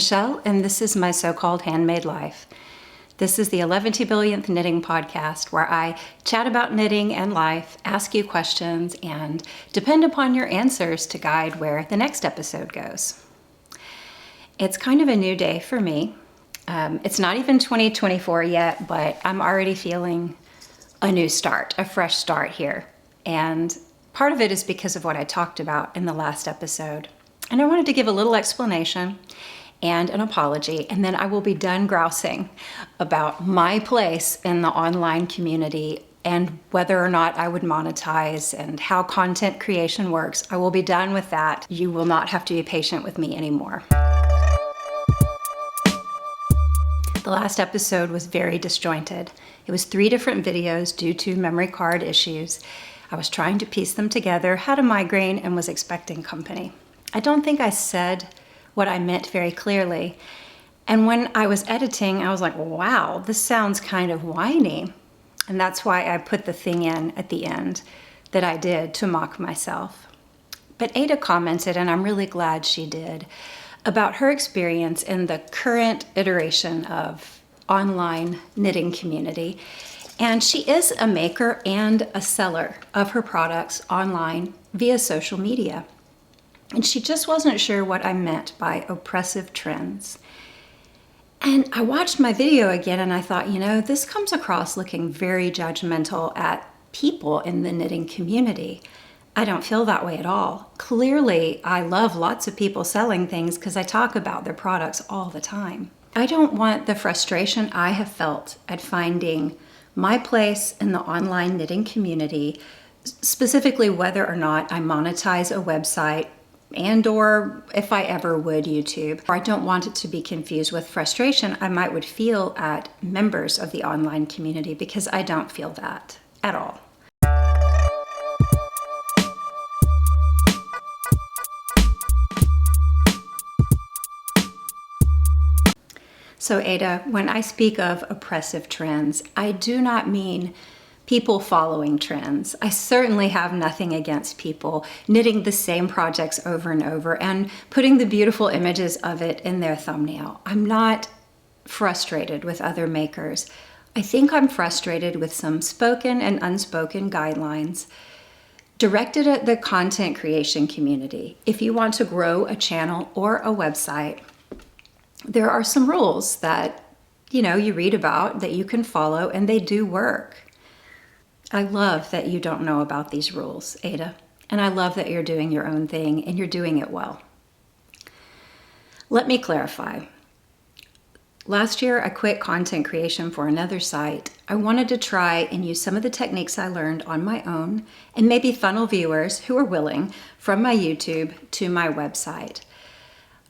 Michelle, and this is my so-called handmade life. This is the 11 billionth knitting podcast where I chat about knitting and life, ask you questions, and depend upon your answers to guide where the next episode goes. It's kind of a new day for me. It's not even 2024 yet, but I'm already feeling a new start, a fresh start here. And part of it is because of what I talked about in the last episode. And I wanted to give a little explanation and an apology, and then I will be done grousing about my place in the online community and whether or not I would monetize and how content creation works. I will be done with that. You will not have to be patient with me anymore. The last episode was very disjointed. It was 3 different videos due to memory card issues. I was trying to piece them together, had a migraine, and was expecting company. I don't think I said what I meant very clearly. And when I was editing, I was like, wow, this sounds kind of whiny. And that's why I put the thing in at the end that I did to mock myself. But Ada commented, and I'm really glad she did, about her experience in the current iteration of online knitting community. And she is a maker and a seller of her products online via social media. And she just wasn't sure what I meant by oppressive trends. And I watched my video again and I thought, this comes across looking very judgmental at people in the knitting community. I don't feel that way at all. Clearly, I love lots of people selling things because I talk about their products all the time. I don't want the frustration I have felt at finding my place in the online knitting community, specifically whether or not I monetize a website and or if I ever would YouTube. I don't want it to be confused with frustration I would feel at members of the online community, because I don't feel that at all. So Ada, when I speak of oppressive trends, I do not mean people following trends. I certainly have nothing against people knitting the same projects over and over and putting the beautiful images of it in their thumbnail. I'm not frustrated with other makers. I think I'm frustrated with some spoken and unspoken guidelines directed at the content creation community. If you want to grow a channel or a website, there are some rules that, you read about that you can follow, and they do work. I love that you don't know about these rules, Ada, and I love that you're doing your own thing and you're doing it well. Let me clarify. Last year, I quit content creation for another site. I wanted to try and use some of the techniques I learned on my own and maybe funnel viewers who are willing from my YouTube to my website.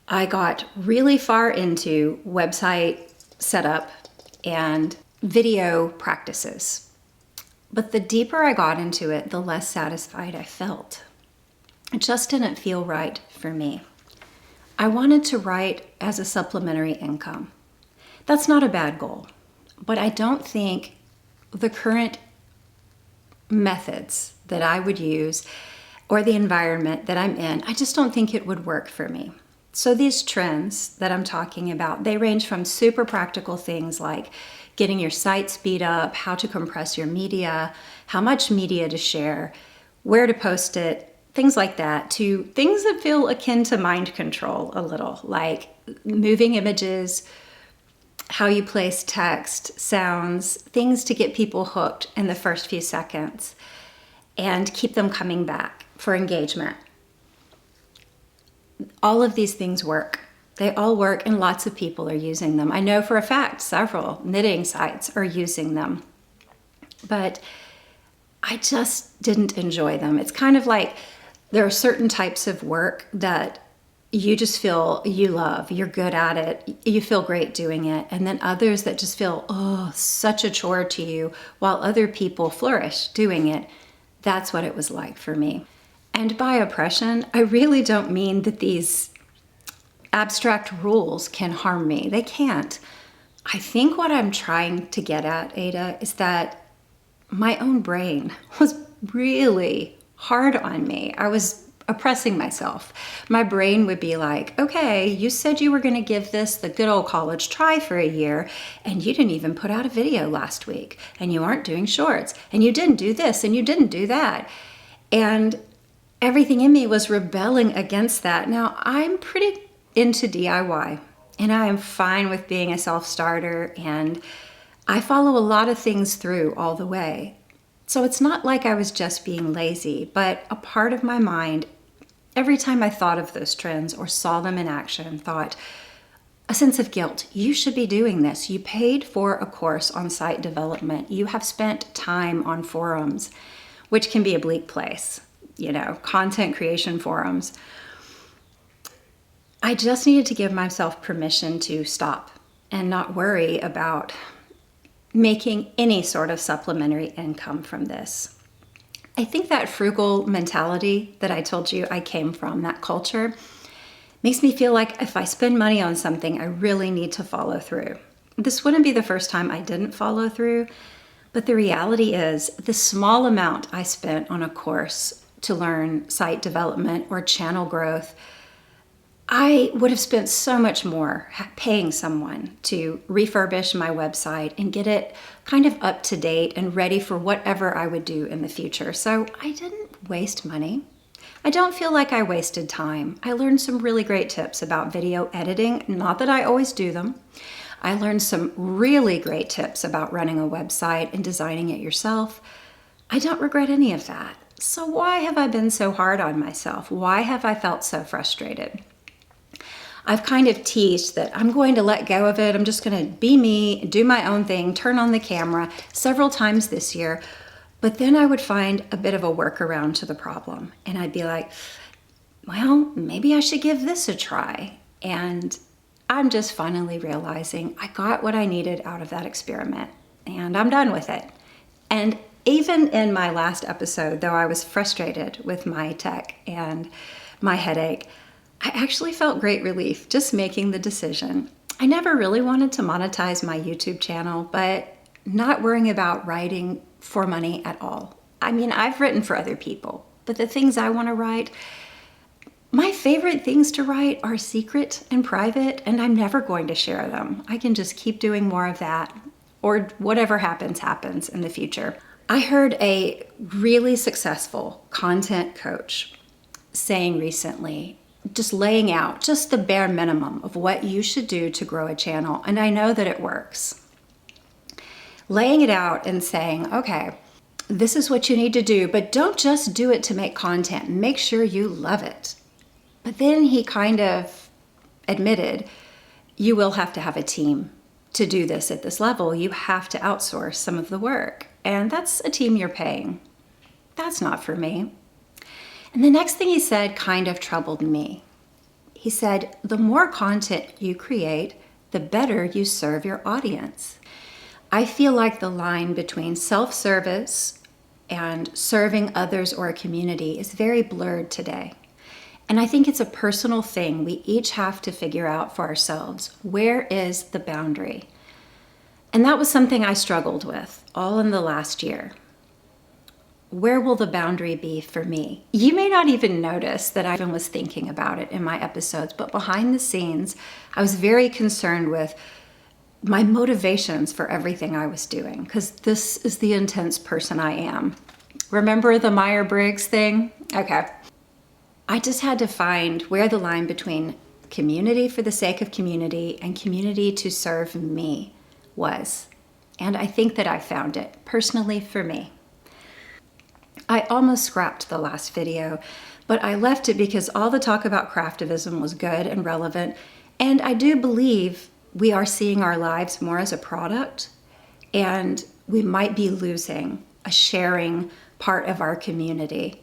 I got really far into website setup and video practices. But the deeper I got into it, the less satisfied I felt. It just didn't feel right for me. I wanted to write as a supplementary income. That's not a bad goal, but I don't think the current methods that I would use or the environment that I'm in, I just don't think it would work for me. So these trends that I'm talking about, they range from super practical things like getting your site speed up, how to compress your media, how much media to share, where to post it, things like that, to things that feel akin to mind control a little, like moving images, how you place text, sounds, things to get people hooked in the first few seconds and keep them coming back for engagement. All of these things work. They all work and lots of people are using them. I know for a fact several knitting sites are using them, but I just didn't enjoy them. It's kind of like there are certain types of work that you just feel you love, you're good at it, you feel great doing it, and then others that just feel, such a chore to you, while other people flourish doing it. That's what it was like for me. And by oppression, I really don't mean that these abstract rules can harm me. They can't. I think what I'm trying to get at, Ada, is that my own brain was really hard on me. I was oppressing myself. My brain would be like, okay, you said you were going to give this the good old college try for a year, and you didn't even put out a video last week, and you aren't doing shorts, and you didn't do this, and you didn't do that. And everything in me was rebelling against that. Now, I'm pretty into DIY, and I am fine with being a self-starter, and I follow a lot of things through all the way. So it's not like I was just being lazy, but a part of my mind, every time I thought of those trends or saw them in action, thought a sense of guilt. You should be doing this. You paid for a course on site development. You have spent time on forums, which can be a bleak place, content creation forums. I just needed to give myself permission to stop and not worry about making any sort of supplementary income from this. I think that frugal mentality that I told you I came from, that culture, makes me feel like if I spend money on something, I really need to follow through. This wouldn't be the first time I didn't follow through, but the reality is the small amount I spent on a course to learn site development or channel growth, I would have spent so much more paying someone to refurbish my website and get it kind of up to date and ready for whatever I would do in the future. So I didn't waste money. I don't feel like I wasted time. I learned some really great tips about video editing, not that I always do them. I learned some really great tips about running a website and designing it yourself. I don't regret any of that. So why have I been so hard on myself? Why have I felt so frustrated? I've kind of teased that I'm going to let go of it. I'm just going to be me, do my own thing, turn on the camera several times this year. But then I would find a bit of a workaround to the problem. And I'd be like, well, maybe I should give this a try. And I'm just finally realizing I got what I needed out of that experiment. And I'm done with it. And even in my last episode, though I was frustrated with my tech and my headache, I actually felt great relief just making the decision. I never really wanted to monetize my YouTube channel, but not worrying about writing for money at all. I mean, I've written for other people, but the things I want to write, my favorite things to write are secret and private, and I'm never going to share them. I can just keep doing more of that, or whatever happens, happens in the future. I heard a really successful content coach saying recently, just laying out just the bare minimum of what you should do to grow a channel. And I know that it works. Laying it out and saying, okay, this is what you need to do, but don't just do it to make content. Make sure you love it. But then he kind of admitted, you will have to have a team to do this at this level. You have to outsource some of the work. And that's a team you're paying. That's not for me. And the next thing he said kind of troubled me. He said, the more content you create, the better you serve your audience. I feel like the line between self-service and serving others or a community is very blurred today. And I think it's a personal thing we each have to figure out for ourselves. Where is the boundary? And that was something I struggled with all in the last year. Where will the boundary be for me? You may not even notice that I even was thinking about it in my episodes, but behind the scenes, I was very concerned with my motivations for everything I was doing, because this is the intense person I am. Remember the Myers-Briggs thing? Okay. I just had to find where the line between community for the sake of community and community to serve me was. And I think that I found it, personally for me. I almost scrapped the last video, but I left it because all the talk about craftivism was good and relevant, and I do believe we are seeing our lives more as a product, and we might be losing a sharing part of our community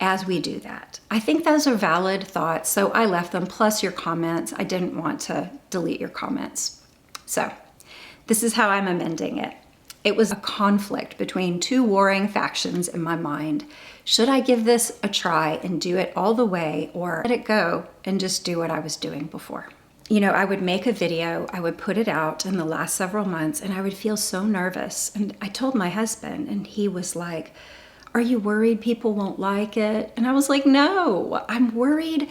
as we do that. I think those are valid thoughts, so I left them, plus your comments. I didn't want to delete your comments. So this is how I'm amending it. It was a conflict between two warring factions in my mind. Should I give this a try and do it all the way, or let it go and just do what I was doing before? I would make a video, I would put it out in the last several months, and I would feel so nervous. And I told my husband, and he was like, Are you worried people won't like it? And I was like, no, I'm worried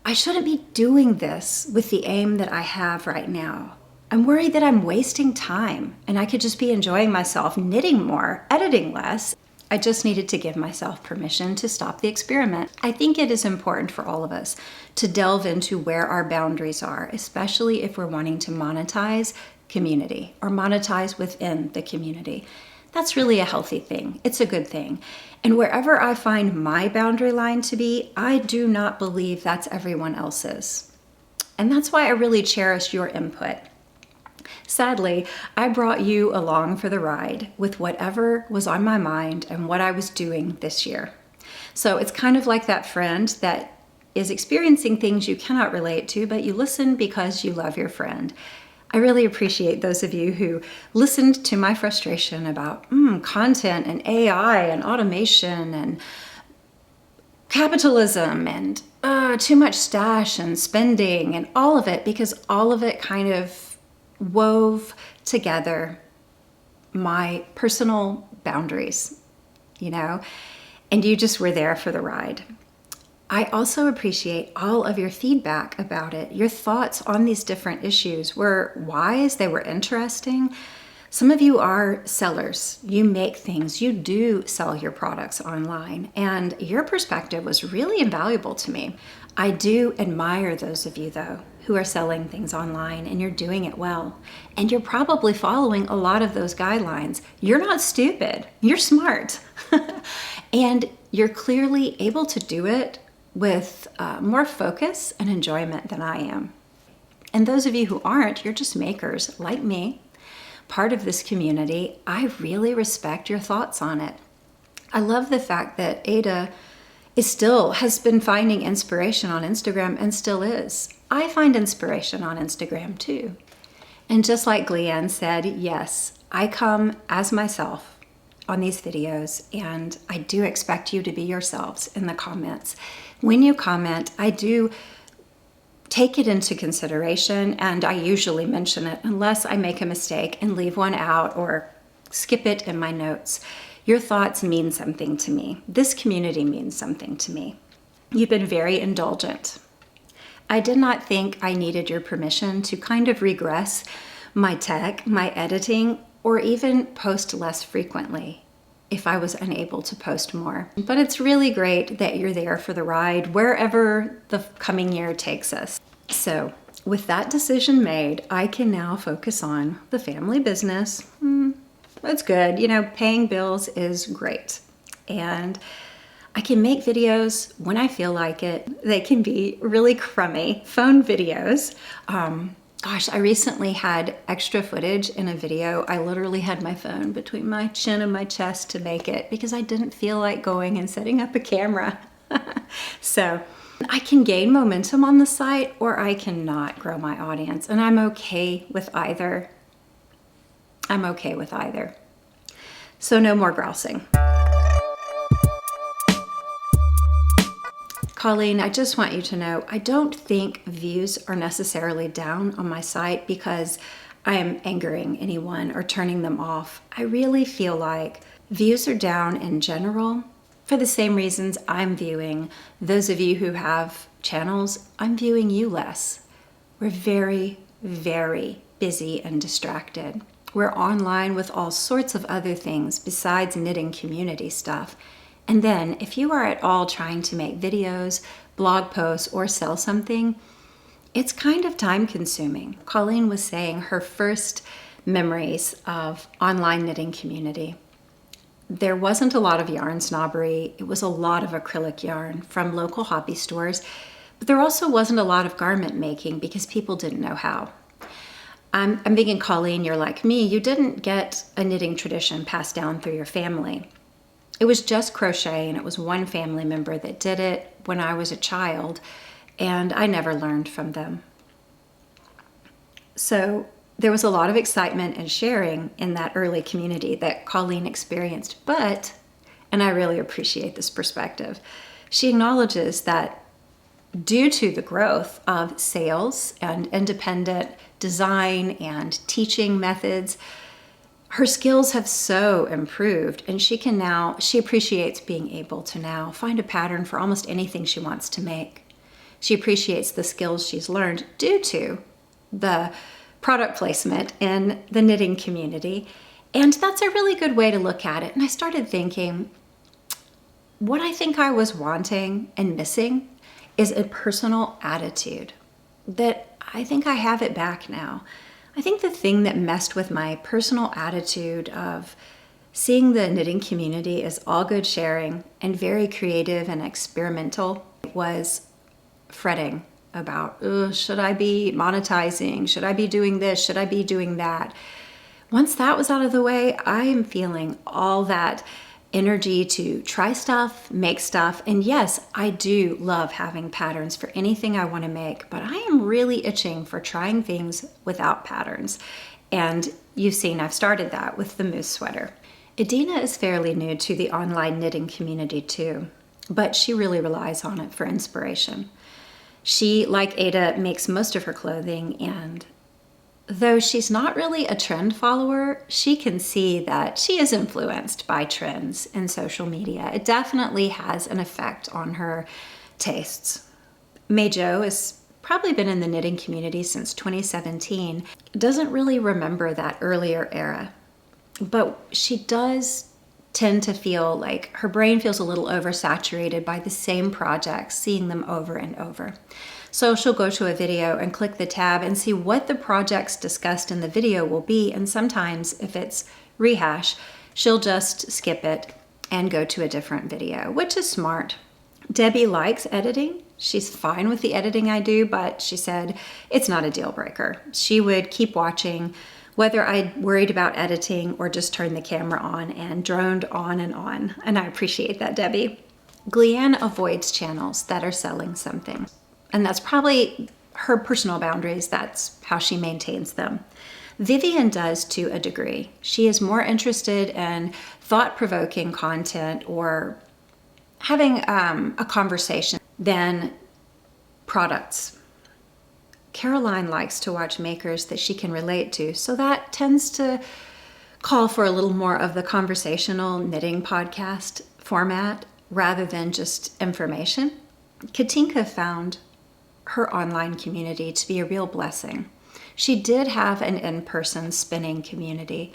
I shouldn't be doing this with the aim that I have right now. I'm worried that I'm wasting time and I could just be enjoying myself knitting more, editing less. I just needed to give myself permission to stop the experiment. I think it is important for all of us to delve into where our boundaries are, especially if we're wanting to monetize community or monetize within the community. That's really a healthy thing. It's a good thing. And wherever I find my boundary line to be, I do not believe that's everyone else's. And that's why I really cherish your input. Sadly, I brought you along for the ride with whatever was on my mind and what I was doing this year. So it's kind of like that friend that is experiencing things you cannot relate to, but you listen because you love your friend. I really appreciate those of you who listened to my frustration about content and AI and automation and capitalism and too much stash and spending and all of it, because all of it kind of wove together my personal boundaries, and you just were there for the ride. I also appreciate all of your feedback about it. Your thoughts on these different issues were wise, they were interesting. Some of you are sellers. You make things, you do sell your products online, and your perspective was really invaluable to me. I do admire those of you, though, who are selling things online and you're doing it well. And you're probably following a lot of those guidelines. You're not stupid, you're smart. And you're clearly able to do it with more focus and enjoyment than I am. And those of you who aren't, you're just makers like me, part of this community. I really respect your thoughts on it. I love the fact that Ada has been finding inspiration on Instagram and still is. I find inspiration on Instagram too. And just like Gleanne said, yes, I come as myself on these videos, and I do expect you to be yourselves in the comments. When you comment, I do take it into consideration, and I usually mention it unless I make a mistake and leave one out or skip it in my notes. Your thoughts mean something to me. This community means something to me. You've been very indulgent. I did not think I needed your permission to kind of regress my tech, my editing, or even post less frequently if I was unable to post more. But it's really great that you're there for the ride wherever the coming year takes us. So with that decision made, I can now focus on the family business. That's good. Paying bills is great. And I can make videos when I feel like it. They can be really crummy phone videos. Gosh, I recently had extra footage in a video. I literally had my phone between my chin and my chest to make it because I didn't feel like going and setting up a camera. So I can gain momentum on the site, or I cannot grow my audience, and I'm okay with either. So no more grousing. Colleen, I just want you to know, I don't think views are necessarily down on my site because I am angering anyone or turning them off. I really feel like views are down in general for the same reasons I'm viewing those of you who have channels. I'm viewing you less. We're very, very busy and distracted. We're online with all sorts of other things besides knitting community stuff. And then if you are at all trying to make videos, blog posts, or sell something, it's kind of time consuming. Colleen was saying her first memories of online knitting community. There wasn't a lot of yarn snobbery. It was a lot of acrylic yarn from local hobby stores, but there also wasn't a lot of garment making because people didn't know how. I'm thinking, Colleen, you're like me. You didn't get a knitting tradition passed down through your family. It was just crochet, and it was one family member that did it when I was a child, and I never learned from them. So there was a lot of excitement and sharing in that early community that Colleen experienced, and I really appreciate this perspective, she acknowledges that due to the growth of sales and independent design and teaching methods, her skills have so improved, and she appreciates being able to now find a pattern for almost anything she wants to make. She appreciates the skills she's learned due to the product placement in the knitting community. And that's a really good way to look at it. And I started thinking, what I think I was wanting and missing is a personal attitude that I think I have it back now. I think the thing that messed with my personal attitude of seeing the knitting community as all good sharing and very creative and experimental was fretting about, should I be monetizing? Should I be doing this? Should I be doing that? Once that was out of the way, I am feeling all that energy to try stuff, make stuff. And yes, I do love having patterns for anything I want to make, but I am really itching for trying things without patterns. And you've seen I've started that with the moose sweater. Edina is fairly new to the online knitting community too, but she really relies on it for inspiration. She, like Ada, makes most of her clothing, and though she's not really a trend follower, she can see that she is influenced by trends in social media. It definitely has an effect on her tastes. May Jo has probably been in the knitting community since 2017, doesn't really remember that earlier era, but she does tend to feel like her brain feels a little oversaturated by the same projects, seeing them over and over. So she'll go to a video and click the tab and see what the projects discussed in the video will be. And sometimes if it's rehash, she'll just skip it and go to a different video, which is smart. Debbie likes editing. She's fine with the editing I do, but she said it's not a deal breaker. She would keep watching whether I worried about editing or just turned the camera on and droned on. And I appreciate that, Debbie. Gleanne avoids channels that are selling something. And that's probably her personal boundaries. That's how she maintains them. Vivian does to a degree. She is more interested in thought-provoking content or having a conversation than products. Caroline likes to watch makers that she can relate to, so that tends to call for a little more of the conversational knitting podcast format rather than just information. Katinka found her online community to be a real blessing. She did have an in-person spinning community,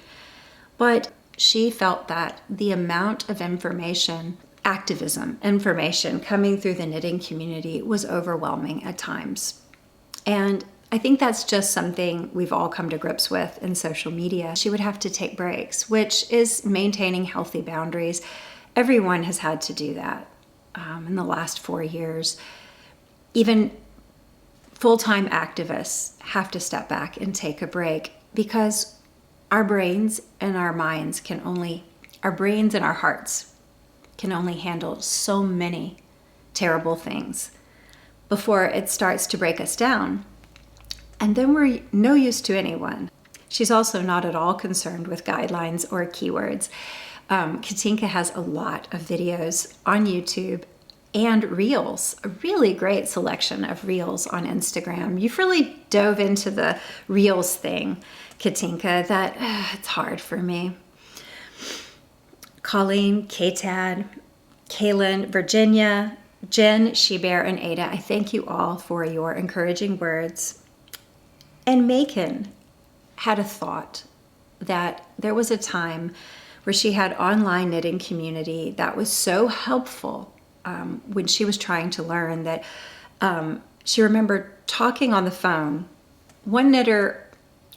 but she felt that the amount of information, activism, information coming through the knitting community was overwhelming at times. And I think that's just something we've all come to grips with in social media. She would have to take breaks, which is maintaining healthy boundaries. Everyone has had to do that in the last 4 years. Even full-time activists have to step back and take a break because our brains and our minds our brains and our hearts can only handle so many terrible things before it starts to break us down. And then we're no use to anyone. She's also not at all concerned with guidelines or keywords. Katinka has a lot of videos on YouTube and reels, a really great selection of reels on Instagram. You've really dove into the reels thing, Katinka, that it's hard for me. Colleen, K-Tad, Kaylin, Virginia, Jen, She-Bear, and Ada, I thank you all for your encouraging words. And Macon had a thought that there was a time where she had online knitting community that was so helpful when she was trying to learn that she remembered talking on the phone, one knitter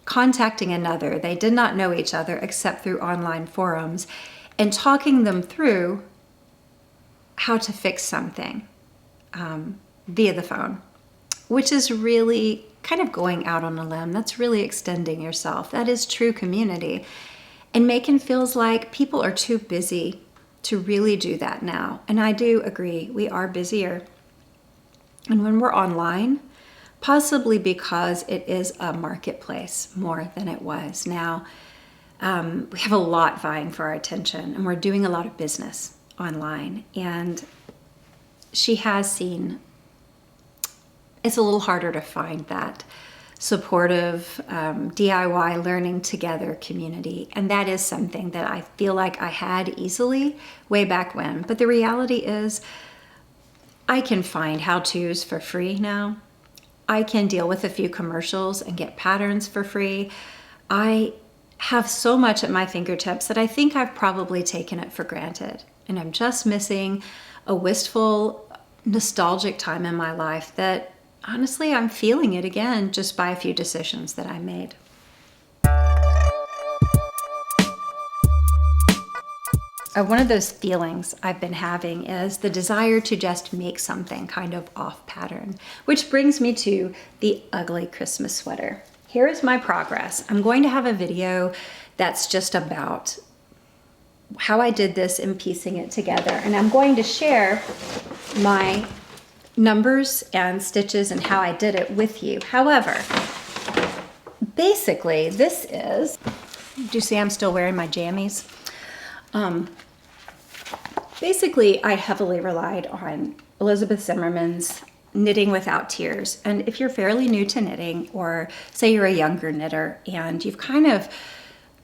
contacting another. They did not know each other except through online forums, and talking them through how to fix something via the phone, which is really kind of going out on a limb. That's really extending yourself. That is true community. And Macon feels like people are too busy to really do that now. And I do agree, we are busier. And when we're online, possibly because it is a marketplace more than it was. Now, we have a lot vying for our attention, and we're doing a lot of business online. And she has seen it's a little harder to find that supportive DIY learning together community. And that is something that I feel like I had easily way back when. But the reality is I can find how-tos for free now. I can deal with a few commercials and get patterns for free. I have so much at my fingertips that I think I've probably taken it for granted. And I'm just missing a wistful, nostalgic time in my life that honestly, I'm feeling it again just by a few decisions that I made. One of those feelings I've been having is the desire to just make something kind of off pattern, which brings me to the ugly Christmas sweater. Here is my progress. I'm going to have a video that's just about how I did this and piecing it together. And I'm going to share my numbers and stitches and how I did it with you. However, basically this is, do you see I'm still wearing my jammies? Basically, I heavily relied on Elizabeth Zimmerman's Knitting Without Tears. And if you're fairly new to knitting, or say you're a younger knitter and you've kind of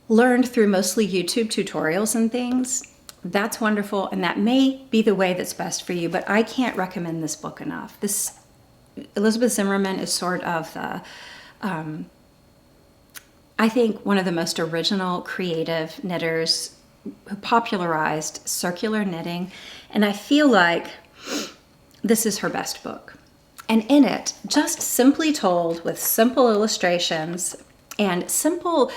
learned through mostly YouTube tutorials and things, that's wonderful. And that may be the way that's best for you, but I can't recommend this book enough. This Elizabeth Zimmerman is sort of the, I think one of the most original creative knitters who popularized circular knitting. And I feel like this is her best book. And in it, just simply told with simple illustrations and simple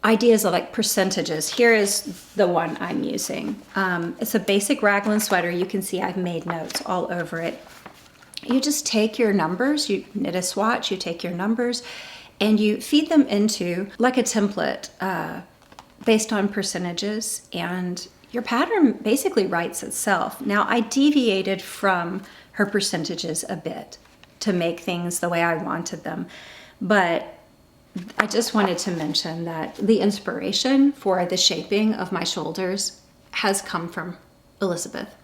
ideas of like percentages. Here is the one I'm using. It's a basic raglan sweater. You can see I've made notes all over it. You just take your numbers, you knit a swatch, you take your numbers, and you feed them into like a template based on percentages, and your pattern basically writes itself. Now, I deviated from her percentages a bit to make things the way I wanted them, but I just wanted to mention that the inspiration for the shaping of my shoulders has come from Elizabeth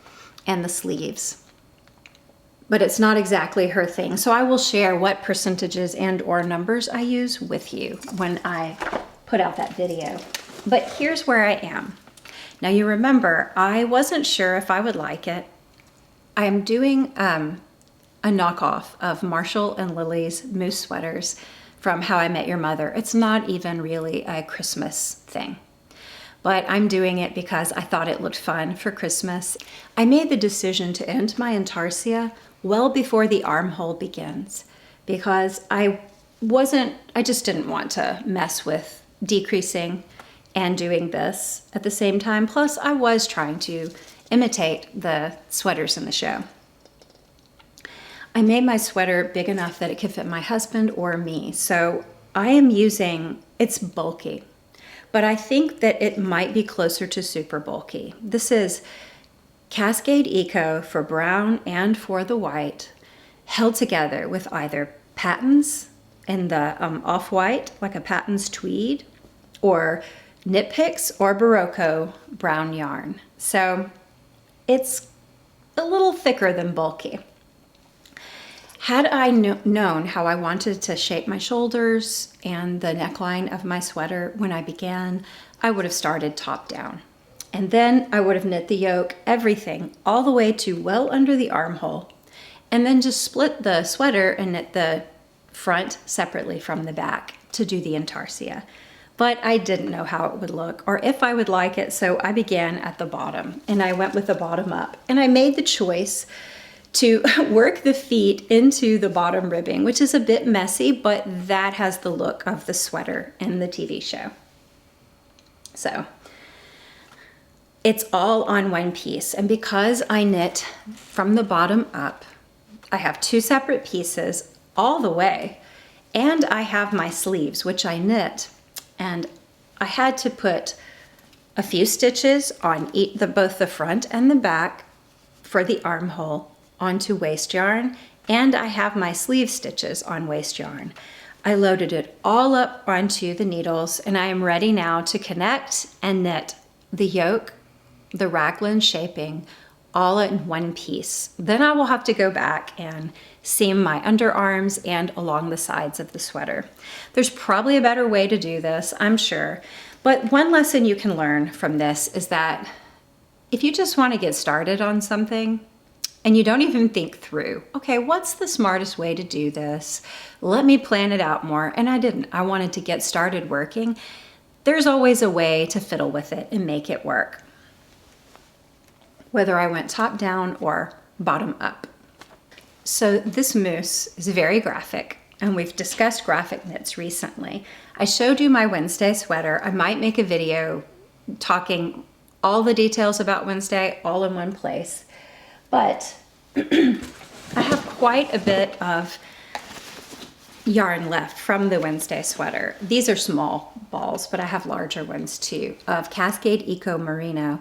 and the sleeves, but it's not exactly her thing. So I will share what percentages and or numbers I use with you when I put out that video. But here's where I am. Now you remember, I wasn't sure if I would like it. I am doing a knockoff of Marshall and Lily's moose sweaters from How I Met Your Mother. It's not even really a Christmas thing, but I'm doing it because I thought it looked fun for Christmas. I made the decision to end my intarsia well before the armhole begins because I just didn't want to mess with decreasing and doing this at the same time. Plus, I was trying to imitate the sweaters in the show. I made my sweater big enough that it could fit my husband or me. So I am using, it's bulky, but I think that it might be closer to super bulky. This is Cascade Eco for brown and for the white, held together with either Patons in the off-white, like a Patons tweed, or Knit Picks or Barocco brown yarn. So it's a little thicker than bulky. Had I known how I wanted to shape my shoulders and the neckline of my sweater when I began, I would have started top down. And then I would have knit the yoke, everything, all the way to well under the armhole, and then just split the sweater and knit the front separately from the back to do the intarsia. But I didn't know how it would look or if I would like it, so I began at the bottom and I went with the bottom up. And I made the choice to work the feet into the bottom ribbing, which is a bit messy, but that has the look of the sweater in the TV show. So it's all on one piece. And because I knit from the bottom up, I have two separate pieces all the way, and I have my sleeves, which I knit. And I had to put a few stitches on both the front and the back for the armhole onto waste yarn, and I have my sleeve stitches on waste yarn. I loaded it all up onto the needles, and I am ready now to connect and knit the yoke, the raglan shaping, all in one piece. Then I will have to go back and seam my underarms and along the sides of the sweater. There's probably a better way to do this, I'm sure. But one lesson you can learn from this is that if you just want to get started on something and you don't even think through, okay, what's the smartest way to do this? Let me plan it out more. And I didn't. I wanted to get started working. There's always a way to fiddle with it and make it work, whether I went top down or bottom up. So this moose is very graphic, and we've discussed graphic knits recently. I showed you my Wednesday sweater. I might make a video talking all the details about Wednesday all in one place, but I have quite a bit of yarn left from the Wednesday sweater. These are small balls, but I have larger ones too, of Cascade Eco Merino.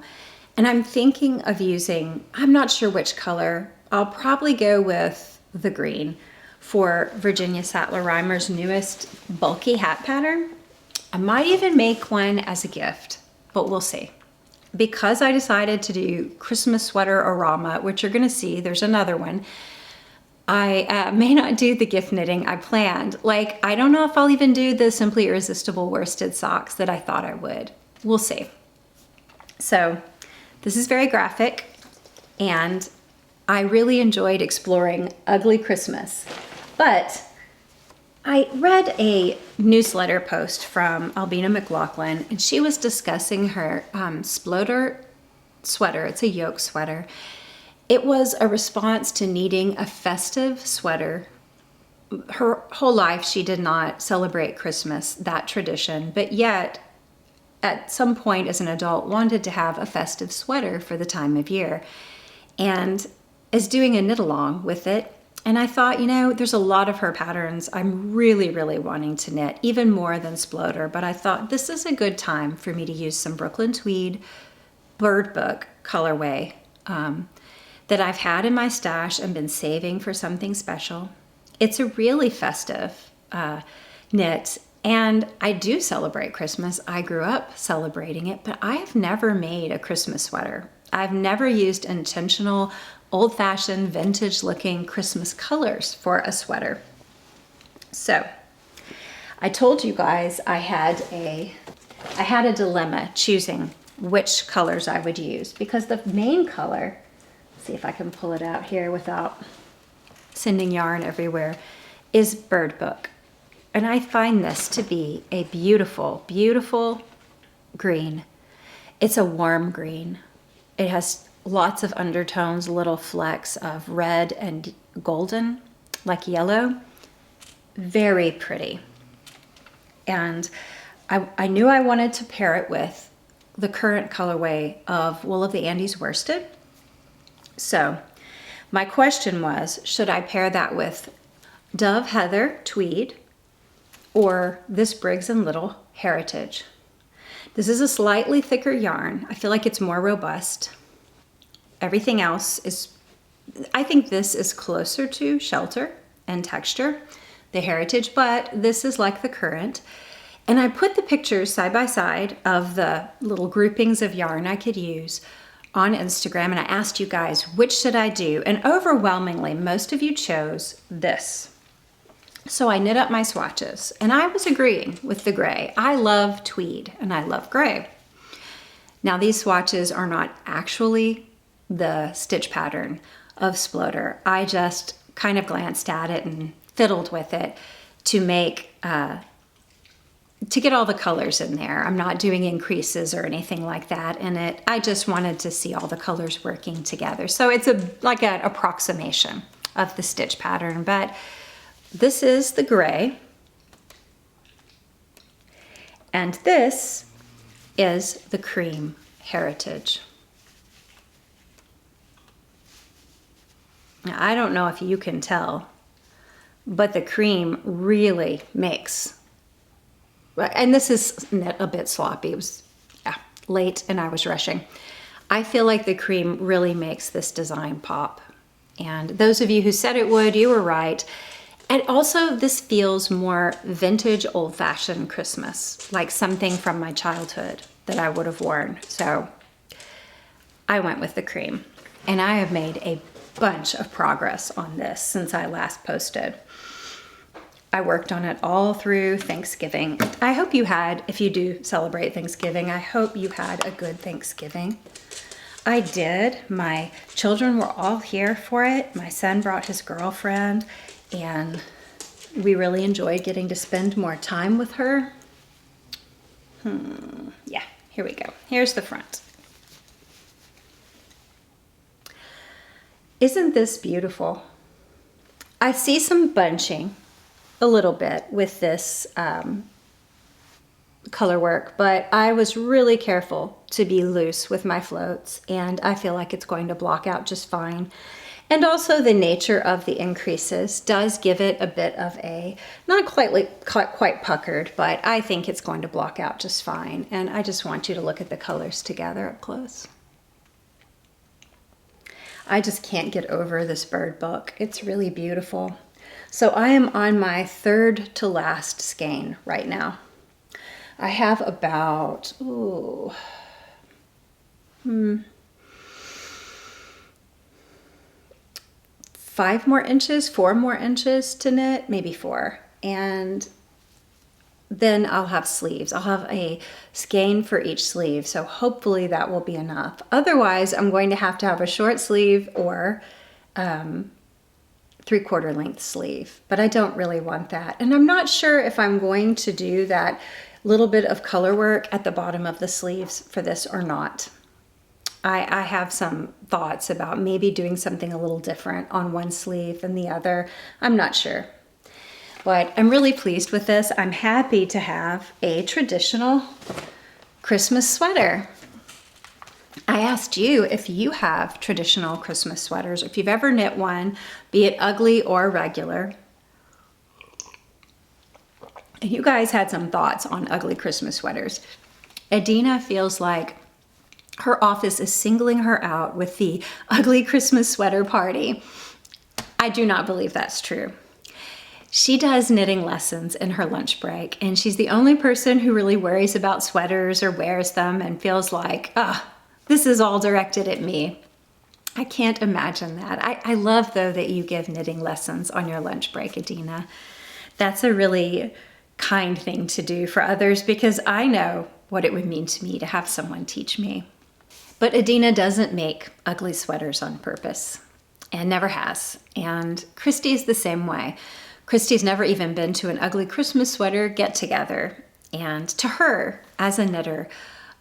And I'm thinking of using, I'm not sure which color. I'll probably go with the green for Virginia Sattler-Reimer's newest bulky hat pattern. I might even make one as a gift, but we'll see. Because I decided to do Christmas Sweater-o-rama, which you're gonna see, there's another one, I may not do the gift knitting I planned. Like, I don't know if I'll even do the Simply Irresistible worsted socks that I thought I would. We'll see. So this is very graphic, and I really enjoyed exploring Ugly Christmas. But I read a newsletter post from Albina McLaughlin, and she was discussing her Spleodar sweater. It's a yoke sweater. It was a response to needing a festive sweater. Her whole life, she did not celebrate Christmas, that tradition, but yet at some point as an adult wanted to have a festive sweater for the time of year, and is doing a knit along with it. And I thought, you know, there's a lot of her patterns I'm really, really wanting to knit, even more than Spleodar, but I thought this is a good time for me to use some Brooklyn Tweed Bird Book colorway that I've had in my stash and been saving for something special. It's a really festive knit, and I do celebrate Christmas. I grew up celebrating it, but I have never made a Christmas sweater. I've never used intentional, old-fashioned, vintage-looking Christmas colors for a sweater. So I told you guys I had a dilemma choosing which colors I would use, because the main color, let's see if I can pull it out here without sending yarn everywhere, is Bird Book. And I find this to be a beautiful, beautiful green. It's a warm green. It has lots of undertones, little flecks of red and golden, like yellow. Very pretty. And I knew I wanted to pair it with the current colorway of Wool of the Andes worsted. So my question was, should I pair that with Dove Heather Tweed or this Briggs & Little Heritage? This is a slightly thicker yarn. I feel like it's more robust. Everything else is, I think this is closer to Shelter and texture, the Heritage, but this is like the current. And I put the pictures side by side of the little groupings of yarn I could use on Instagram, and I asked you guys, which should I do? And overwhelmingly, most of you chose this. So I knit up my swatches, and I was agreeing with the gray. I love tweed and I love gray. Now these swatches are not actually the stitch pattern of Spleodar. I just kind of glanced at it and fiddled with it to make, to get all the colors in there. I'm not doing increases or anything like that in it. I just wanted to see all the colors working together. So it's like an approximation of the stitch pattern, but this is the gray, and this is the cream Heritage. Now, I don't know if you can tell, but the cream really makes, and this is knit a bit sloppy. It was late and I was rushing. I feel like the cream really makes this design pop. And those of you who said it would, you were right. And also this feels more vintage, old-fashioned Christmas, like something from my childhood that I would have worn. So I went with the cream. and I have made a bunch of progress on this since I last posted. I worked on it all through Thanksgiving. I hope you had, if you do celebrate Thanksgiving, I hope you had a good Thanksgiving. I did. My children were all here for it. My son brought his girlfriend, and we really enjoyed getting to spend more time with her. Yeah, here we go. Here's the front. Isn't this beautiful? I see some bunching a little bit with this color work, but I was really careful to be loose with my floats, and I feel like it's going to block out just fine. And also the nature of the increases does give it a bit of a, not quite puckered, but I think it's going to block out just fine. And I just want you to look at the colors together up close. I just can't get over this bird book. It's really beautiful. So I am on my third to last skein right now. I have about, 4 more inches to knit, maybe 4. And then I'll have sleeves. I'll have a skein for each sleeve. So hopefully that will be enough. Otherwise, I'm going to have a short sleeve or 3/4 length sleeve, but I don't really want that. And I'm not sure if I'm going to do that little bit of color work at the bottom of the sleeves for this or not. I have some thoughts about maybe doing something a little different on one sleeve than the other. I'm not sure. But I'm really pleased with this. I'm happy to have a traditional Christmas sweater. I asked you if you have traditional Christmas sweaters, or if you've ever knit one, be it ugly or regular. And you guys had some thoughts on ugly Christmas sweaters. Adina feels like her office is singling her out with the ugly Christmas sweater party. I do not believe that's true. She does knitting lessons in her lunch break, and she's the only person who really worries about sweaters or wears them and feels like, this is all directed at me. I can't imagine that. I love, though, that you give knitting lessons on your lunch break, Adina. That's a really kind thing to do for others, because I know what it would mean to me to have someone teach me. But Adina doesn't make ugly sweaters on purpose, and never has. And Christy's the same way. Christy's never even been to an ugly Christmas sweater get-together. And to her, as a knitter,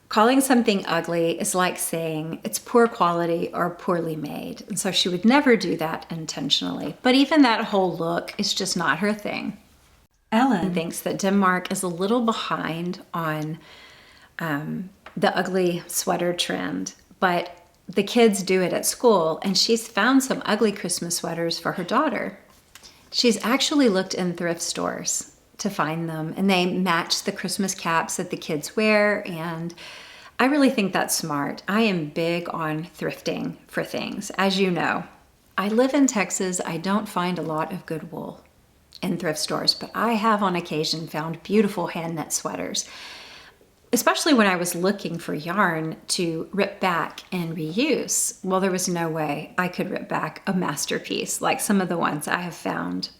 calling something ugly is like saying it's poor quality or poorly made. And so she would never do that intentionally. But even that whole look is just not her thing. Ellen thinks that Denmark is a little behind on the ugly sweater trend, but the kids do it at school, and she's found some ugly Christmas sweaters for her daughter. She's actually looked in thrift stores to find them, and they match the Christmas caps that the kids wear, and I really think that's smart. I am big on thrifting for things. As you know, I live in Texas. I don't find a lot of good wool in thrift stores, but I have on occasion found beautiful hand knit sweaters, especially when I was looking for yarn to rip back and reuse. Well, there was no way I could rip back a masterpiece like some of the ones I have found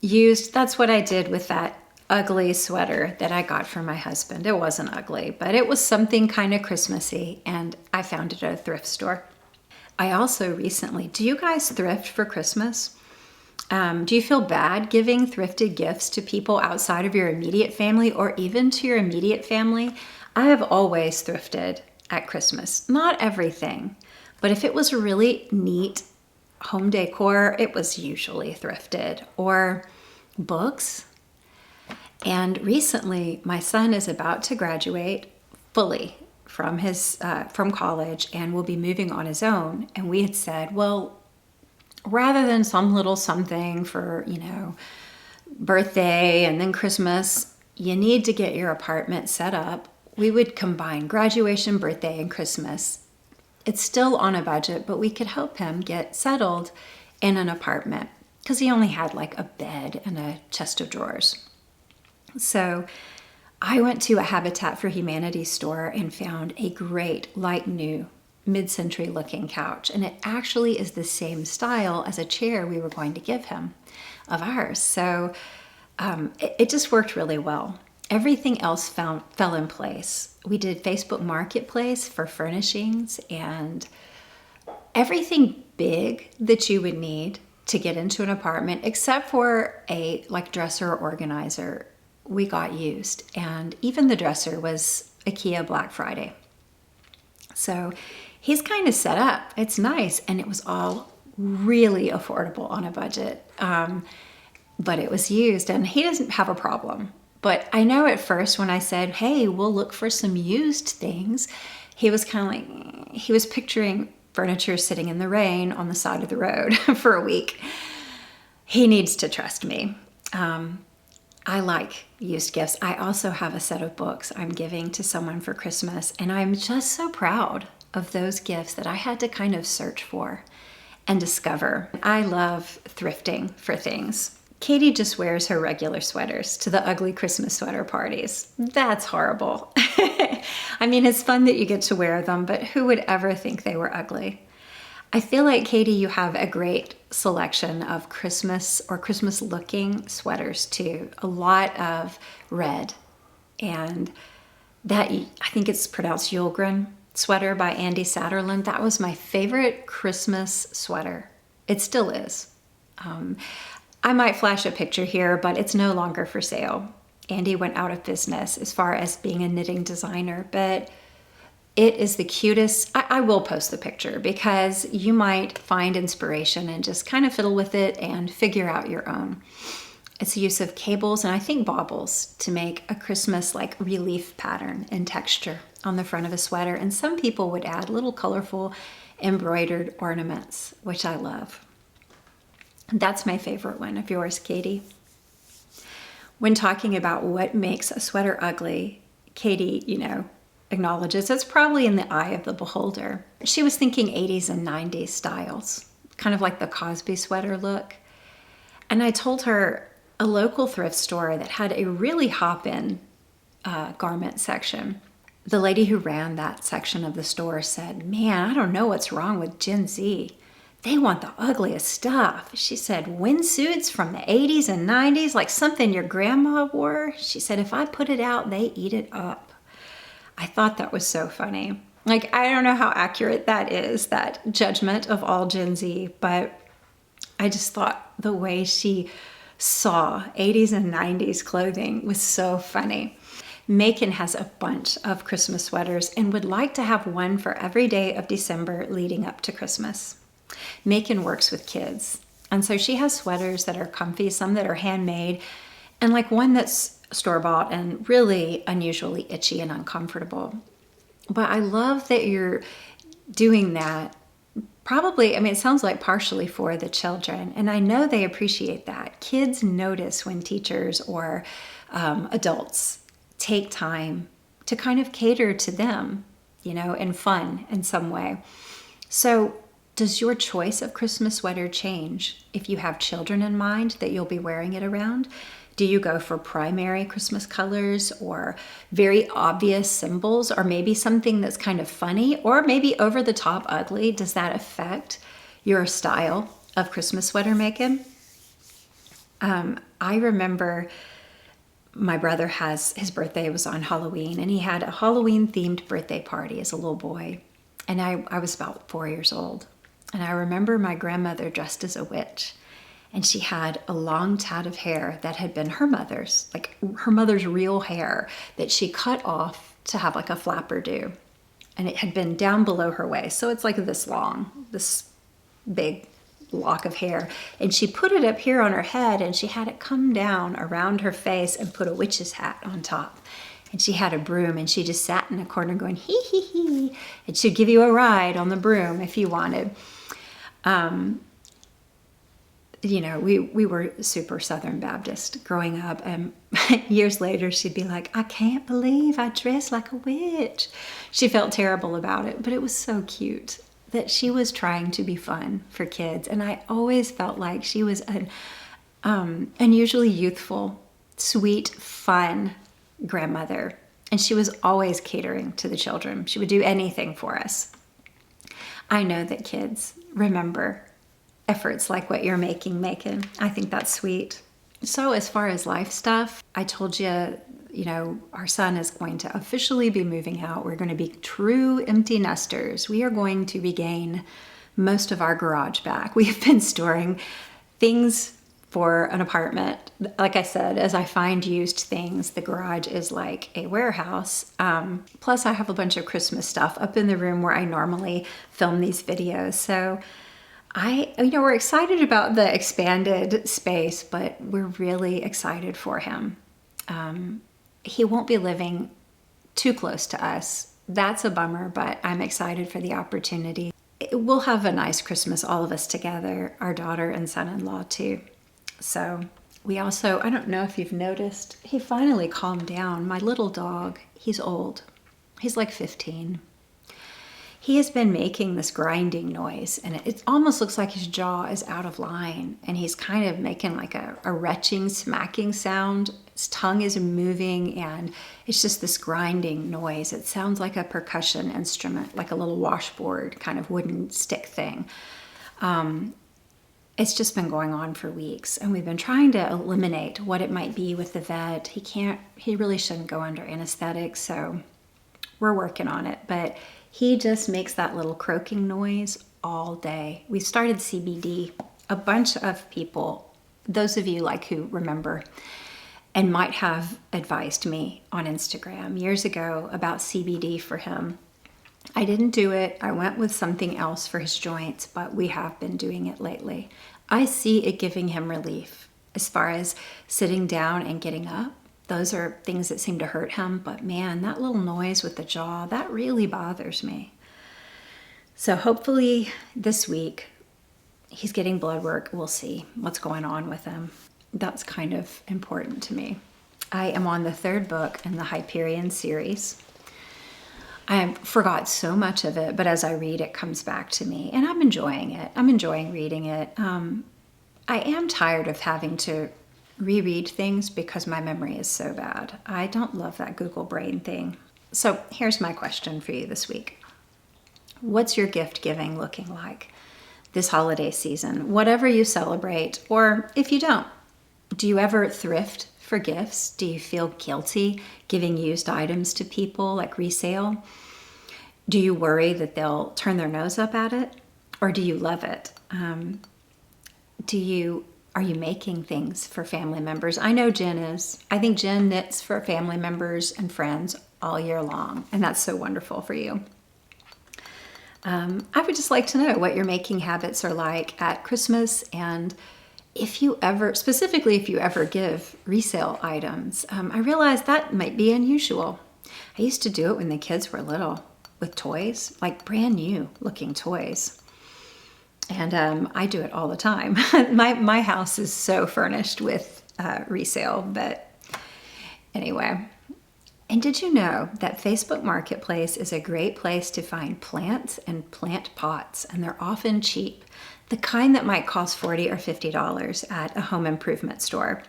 used. That's what I did with that ugly sweater that I got for my husband. It wasn't ugly, but it was something kind of Christmassy, and I found it at a thrift store. I also recently, do you guys thrift for Christmas? Do you feel bad giving thrifted gifts to people outside of your immediate family, or even to your immediate family? I have always thrifted at Christmas. Not everything, but if it was really neat home decor, it was usually thrifted, or books. And recently, my son is about to graduate fully from from college and will be moving on his own. And we had said, well, rather than some little something for, birthday and then Christmas, you need to get your apartment set up. We would combine graduation, birthday, and Christmas. It's still on a budget, but we could help him get settled in an apartment because he only had like a bed and a chest of drawers. So I went to a Habitat for Humanity store and found a great light new mid-century looking couch, and it actually is the same style as a chair we were going to give him of ours. So it just worked really well. Everything else fell in place. We did Facebook Marketplace for furnishings, and everything big that you would need to get into an apartment, except for a dresser or organizer, we got used. And even the dresser was IKEA Black Friday. So he's kind of set up. It's nice. And it was all really affordable on a budget. But it was used, and he doesn't have a problem. But I know at first when I said, hey, we'll look for some used things, he was kind of like, he was picturing furniture sitting in the rain on the side of the road for a week. He needs to trust me. I like used gifts. I also have a set of books I'm giving to someone for Christmas, and I'm just so proud of those gifts that I had to kind of search for and discover. I love thrifting for things. Katie just wears her regular sweaters to the ugly Christmas sweater parties. That's horrible. I mean, it's fun that you get to wear them, but who would ever think they were ugly? I feel like, Katie, you have a great selection of Christmas or Christmas looking sweaters too. A lot of red, and that, I think it's pronounced Yulgren sweater by Andy Satterlund. That was my favorite Christmas sweater. It still is. I might flash a picture here, but it's no longer for sale. Andy went out of business as far as being a knitting designer, but it is the cutest. I will post the picture because you might find inspiration and just kind of fiddle with it and figure out your own. It's the use of cables and I think baubles to make a Christmas relief pattern and texture on the front of a sweater. And some people would add little colorful embroidered ornaments, which I love. That's my favorite one of yours, Katie. When talking about what makes a sweater ugly, Katie, acknowledges it's probably in the eye of the beholder. She was thinking 80s and 90s styles, kind of like the Cosby sweater look. And I told her a local thrift store that had a really hop-in garment section. The lady who ran that section of the store said, man, I don't know what's wrong with Gen Z. They want the ugliest stuff. She said, windsuits from the 80s and 90s, like something your grandma wore. She said, if I put it out, they eat it up. I thought that was so funny. I don't know how accurate that is, that judgment of all Gen Z, but I just thought the way she saw 80s and 90s clothing was so funny. Macon has a bunch of Christmas sweaters and would like to have one for every day of December leading up to Christmas. Macon works with kids, and so she has sweaters that are comfy, some that are handmade, and one that's store-bought and really unusually itchy and uncomfortable. But I love that you're doing that. Probably, it sounds like partially for the children, and I know they appreciate that. Kids notice when teachers or adults take time to kind of cater to them, in fun in some way. So does your choice of Christmas sweater change if you have children in mind that you'll be wearing it around? Do you go for primary Christmas colors or very obvious symbols, or maybe something that's kind of funny or maybe over the top ugly? Does that affect your style of Christmas sweater making? I remember my brother his birthday was on Halloween, and he had a Halloween themed birthday party as a little boy. And I was about 4 years old. And I remember my grandmother dressed as a witch, and she had a long tat of hair that had been her mother's, her mother's real hair that she cut off to have a flapper do. And it had been down below her waist. So it's this long, this big lock of hair. And she put it up here on her head, and she had it come down around her face and put a witch's hat on top. And she had a broom, and she just sat in a corner going, hee hee hee. And she'd give you a ride on the broom if you wanted. We were super Southern Baptist growing up, and years later she'd be like, I can't believe I dressed like a witch. She felt terrible about it, but it was so cute that she was trying to be fun for kids. And I always felt like she was an unusually youthful, sweet, fun grandmother. And she was always catering to the children. She would do anything for us. I know that kids remember efforts like what you're making, Macon. I think that's sweet. So as far as life stuff, I told you, our son is going to officially be moving out. We're going to be true empty nesters. We are going to regain most of our garage back. We've been storing things for an apartment. Like I said, as I find used things, the garage is like a warehouse. Plus I have a bunch of Christmas stuff up in the room where I normally film these videos. So we're excited about the expanded space, but we're really excited for him. He won't be living too close to us. That's a bummer, but I'm excited for the opportunity. We'll have a nice Christmas, all of us together, our daughter and son-in-law too. So we also, I don't know if you've noticed, he finally calmed down. My little dog, he's old. He's like 15. He has been making this grinding noise, and it almost looks like his jaw is out of line, and he's kind of making like a retching, smacking sound. His tongue is moving, and it's just this grinding noise. It sounds like a percussion instrument, like a little washboard kind of wooden stick thing. It's just been going on for weeks, and we've been trying to eliminate what it might be with the vet. He really shouldn't go under anesthetic, so we're working on it, but he just makes that little croaking noise all day. We started CBD. A bunch of people, those of you who remember and might have advised me on Instagram years ago about CBD for him. I didn't do it. I went with something else for his joints, but we have been doing it lately. I see it giving him relief as far as sitting down and getting up. Those are things that seem to hurt him, but man, that little noise with the jaw, that really bothers me. So hopefully this week he's getting blood work. We'll see what's going on with him. That's kind of important to me. I am on the 3rd book in the Hyperion series. I forgot so much of it, but as I read, it comes back to me, and I'm enjoying it. I'm enjoying reading it. I am tired of having to reread things because my memory is so bad. I don't love that Google Brain thing. So here's my question for you this week. What's your gift giving looking like this holiday season? Whatever you celebrate, or if you don't, do you ever thrift for gifts? Do you feel guilty giving used items to people like resale? Do you worry that they'll turn their nose up at it? Or do you love it? Are you making things for family members? I know Jen is. I think Jen knits for family members and friends all year long, and that's so wonderful for you. I would just like to know what your making habits are like at Christmas, and if you ever give resale items. I realize that might be unusual. I used to do it when the kids were little with toys, like brand new looking toys. And I do it all the time. My house is so furnished with resale, but anyway. And did you know that Facebook Marketplace is a great place to find plants and plant pots, and they're often cheap, the kind that might cost $40 or $50 at a home improvement store.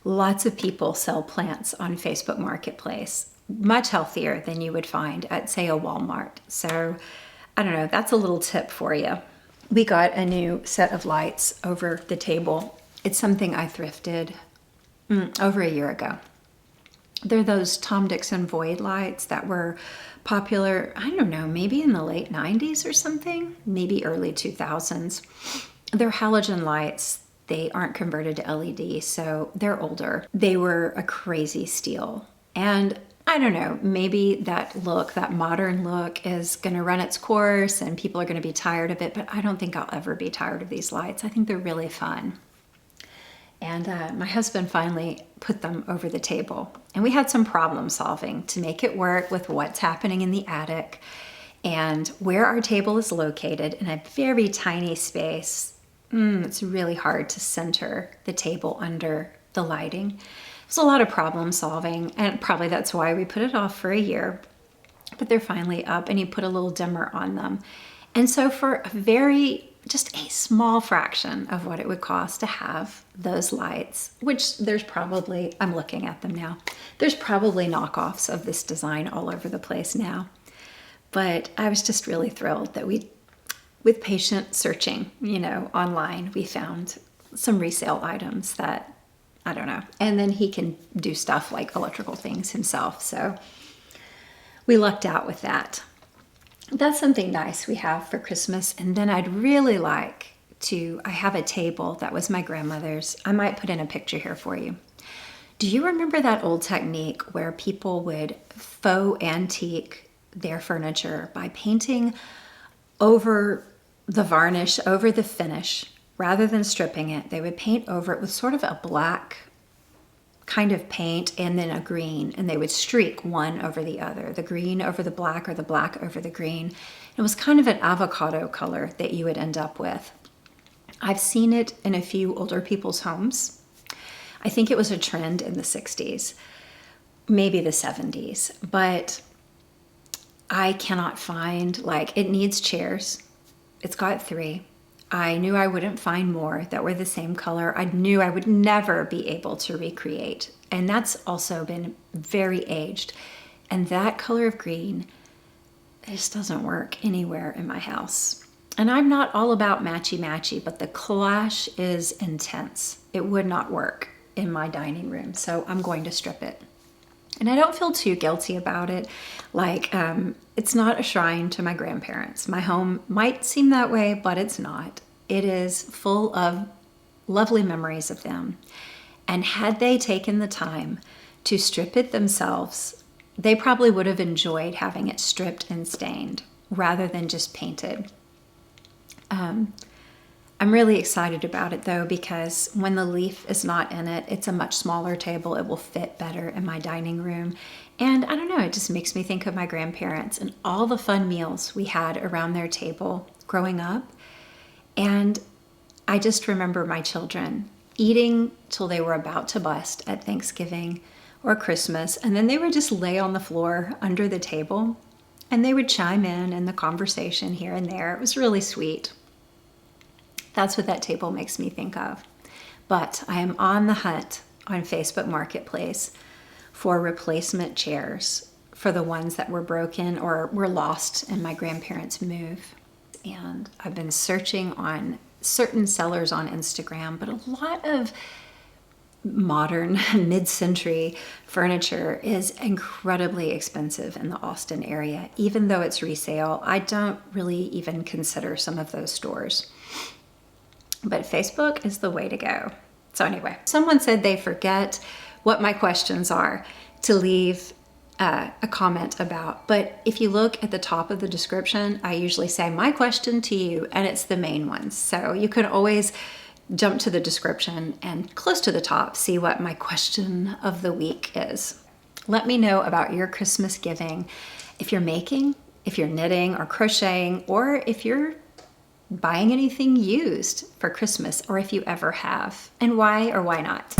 Lots of people sell plants on Facebook Marketplace, much healthier than you would find at, say, a Walmart. So I don't know, that's a little tip for you. We got a new set of lights over the table. It's something I thrifted over a year ago. They're those Tom Dixon Void lights that were popular, I don't know, maybe in the late 90s or something, maybe early 2000s. They're halogen lights. They aren't converted to LED, so they're older. They were a crazy steal. And I don't know, maybe that modern look is gonna run its course and people are gonna be tired of it, but I don't think I'll ever be tired of these lights. I think they're really fun. And my husband finally put them over the table, and we had some problem solving to make it work with what's happening in the attic and where our table is located in a very tiny space. It's really hard to center the table under the lighting. There's a lot of problem solving, and probably that's why we put it off for a year, but they're finally up, and he put a little dimmer on them. And so for just a small fraction of what it would cost to have those lights, which there's probably, I'm looking at them now, there's probably knockoffs of this design all over the place now. But I was just really thrilled that with patient searching, online, we found some resale items that, I don't know. And then he can do stuff like electrical things himself. So we lucked out with that. That's something nice we have for Christmas. And then I'd really like I have a table that was my grandmother's. I might put in a picture here for you. Do you remember that old technique where people would faux antique their furniture by painting over the varnish, over the finish, rather than stripping it? They would paint over it with sort of a black kind of paint and then a green, and they would streak one over the other, the green over the black or the black over the green. It was kind of an avocado color that you would end up with. I've seen it in a few older people's homes. I think it was a trend in the 60s, maybe the 70s, but I cannot find, it needs chairs. It's got 3. I knew I wouldn't find more that were the same color. I knew I would never be able to recreate. And that's also been very aged. And that color of green, it just doesn't work anywhere in my house. And I'm not all about matchy-matchy, but the clash is intense. It would not work in my dining room, so I'm going to strip it. And I don't feel too guilty about it. It's not a shrine to my grandparents. My home might seem that way, but it's not. It is full of lovely memories of them. And had they taken the time to strip it themselves, they probably would have enjoyed having it stripped and stained rather than just painted. I'm really excited about it though, because when the leaf is not in it, it's a much smaller table. It will fit better in my dining room. And I don't know, it just makes me think of my grandparents and all the fun meals we had around their table growing up. And I just remember my children eating till they were about to bust at Thanksgiving or Christmas. And then they would just lay on the floor under the table and they would chime in the conversation here and there. It was really sweet. That's what that table makes me think of. But I am on the hunt on Facebook Marketplace for replacement chairs for the ones that were broken or were lost in my grandparents' move. And I've been searching on certain sellers on Instagram, but a lot of modern mid-century furniture is incredibly expensive in the Austin area. Even though it's resale, I don't really even consider some of those stores. But Facebook is the way to go. So anyway, someone said they forget what my questions are to leave a comment about. But if you look at the top of the description, I usually say my question to you, and it's the main ones. So you can always jump to the description and close to the top, see what my question of the week is. Let me know about your Christmas giving. If you're making, if you're knitting or crocheting, or if you're buying anything used for Christmas, or if you ever have, and why or why not.